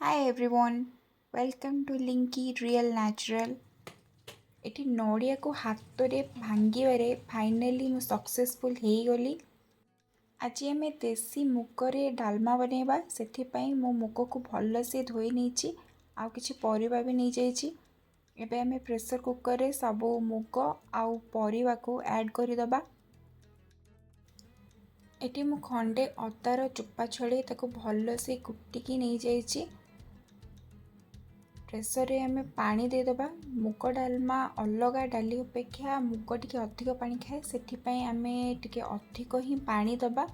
Hi everyone, welcome to Linky Real Natural। ଏଠି ନଡ଼ିଆକୁ ହାତରେ ଭାଙ୍ଗିବାରେ finally ମୁଁ ସକ୍ସେସଫୁଲ୍ ହେଇଗଲି। ଆଜି ଆମେ ଦେଶୀ ମୁଗରେ ଡାଲମା ବନେଇବା। ସେଥିପାଇଁ ମୁଁ ମୁଗକୁ ଭଲସେ ଧୋଇ ନେଇଛି, ଆଉ କିଛି ପରିବା ବି ନେଇଯାଇଛି। ଏବେ ଆମେ ପ୍ରେସର କୁକରରେ ସବୁ ମୁଗ ଆଉ ପରିବାକୁ ଆଡ଼୍ କରିଦେବା। ଏଠି ମୁଁ ଖଣ୍ଡେ ଅଦାର ଚୋପା ଛଡ଼େଇ ତାକୁ ଭଲସେ କୁଟିକି ନେଇଯାଇଛି। ପ୍ରେସରରେ ଆମେ ପାଣି ଦେଇଦେବା। ମୁଗ ଡାଲମା ଅଲଗା ଡାଲି ଅପେକ୍ଷା ମୁଗ ଟିକେ ଅଧିକ ପାଣି ଖାଏ, ସେଥିପାଇଁ ଆମେ ଟିକେ ଅଧିକ ହିଁ ପାଣି ଦେବା।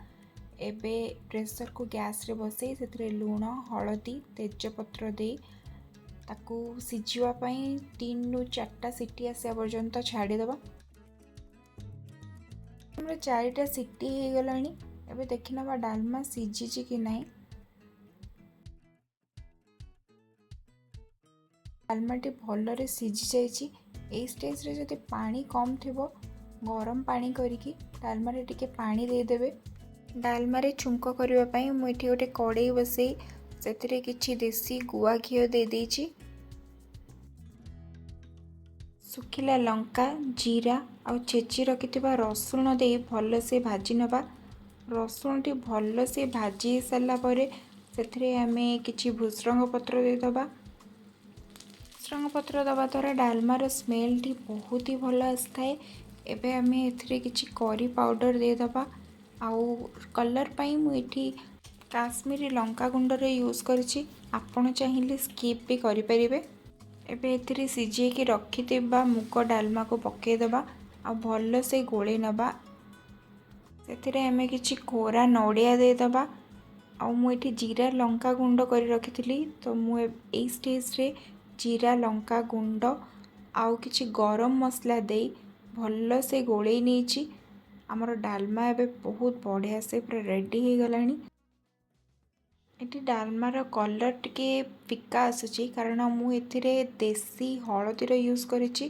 ଏବେ ପ୍ରେସରକୁ ଗ୍ୟାସରେ ବସେଇ ସେଥିରେ ଲୁଣ, ହଳଦୀ, ତେଜପତ୍ର ଦେଇ ତାକୁ ସିଝିବା ପାଇଁ 3ରୁ 4ଟା ସିଟି ଆସିବା ପର୍ଯ୍ୟନ୍ତ ଛାଡ଼ିଦେବା। ଆମର 4ଟା ସିଟି ହେଇଗଲାଣି। ଏବେ ଦେଖିନେବା ଡାଲମା ସିଝିଛି କି ନାହିଁ। ଡାଲମାଟି ଭଲରେ ସିଝି ଯାଇଛି। ଏହି ଷ୍ଟେଜ୍ରେ ଯଦି ପାଣି କମ୍ ଥିବ, ଗରମ ପାଣି କରିକି ଡାଲମାରେ ଟିକେ ପାଣି ଦେଇଦେବେ। ଡାଲମାରେ ଛୁଙ୍କ କରିବା ପାଇଁ ମୁଁ ଏଠି ଗୋଟେ କଡ଼େଇ ବସେଇ ସେଥିରେ କିଛି ଦେଶୀ ଗୁଆ ଘିଅ ଦେଇଦେଇଛି। ଶୁଖିଲା ଲଙ୍କା, ଜିରା ଆଉ ଛେଚି ରଖିଥିବା ରସୁଣ ଦେଇ ଭଲସେ ଭାଜି ନେବା। ରସୁଣଟି ଭଲସେ ଭାଜି ହେଇସାରିଲା ପରେ ସେଥିରେ ଆମେ କିଛି ଭୃସଙ୍ଗ ପତ୍ର ଦେଇଦେବା। ଭୃସଙ୍ଗ ପତ୍ର ଦେବା ଦ୍ୱାରା ଡାଲମାର ସ୍ମେଲ୍ଟି ବହୁତ ହି ଭଲ ଆସିଥାଏ। ଏବେ ଆମେ ଏଥିରେ କିଛି କରି ପାଉଡ଼ର ଦେଇଦେବା। ଆଉ କଲର୍ ପାଇଁ ମୁଁ ଏଠି କାଶ୍ମୀରୀ ଲଙ୍କା ଗୁଣ୍ଡର ୟୁଜ୍ କରିଛି, ଆପଣ ଚାହିଁଲେ ସ୍କିପ୍ ବି କରିପାରିବେ। ଏବେ ଏଥିରେ ସିଝେଇକି ରଖିଥିବା ମୁଗ ଡାଲମାକୁ ପକାଇଦେବା ଆଉ ଭଲସେ ଗୋଳେଇ ନେବା। ସେଥିରେ ଆମେ କିଛି କୋରା ନଡ଼ିଆ ଦେଇଦେବା। ଆଉ ମୁଁ ଏଠି ଜିରା ଲଙ୍କା ଗୁଣ୍ଡ କରି ରଖିଥିଲି, ତ ମୁଁ ଏଇ ଷ୍ଟେଜ୍ରେ ଜିରା ଲଙ୍କା ଗୁଣ୍ଡ ଆଉ କିଛି ଗରମ ମସଲା ଦେଇ ଭଲସେ ଗୋଳେଇ ନେଇଛି। ଆମର ଡାଲମା ଏବେ ବହୁତ ବଢ଼ିଆ ସେ ପୁରା ରେଡ଼ି ହେଇଗଲାଣି। ଏଠି ଡାଲମାର କଲର୍ ଟିକେ ଫିକା ଆସୁଛି କାରଣ ମୁଁ ଏଥିରେ ଦେଶୀ ହଳଦୀର ୟୁଜ୍ କରିଛି,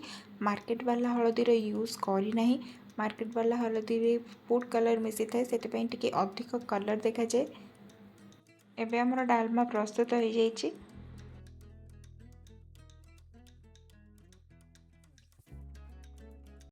ମାର୍କେଟ ବାଲା ହଳଦୀର ୟୁଜ୍ କରିନାହିଁ। ମାର୍କେଟ ବାଲା ହଳଦୀରେ ଫୁଡ୍ କଲର୍ ମିଶିଥାଏ, ସେଥିପାଇଁ ଟିକେ ଅଧିକ କଲର୍ ଦେଖାଯାଏ। ଏବେ ଆମର ଡାଲମା ପ୍ରସ୍ତୁତ ହୋଇଯାଇଛି।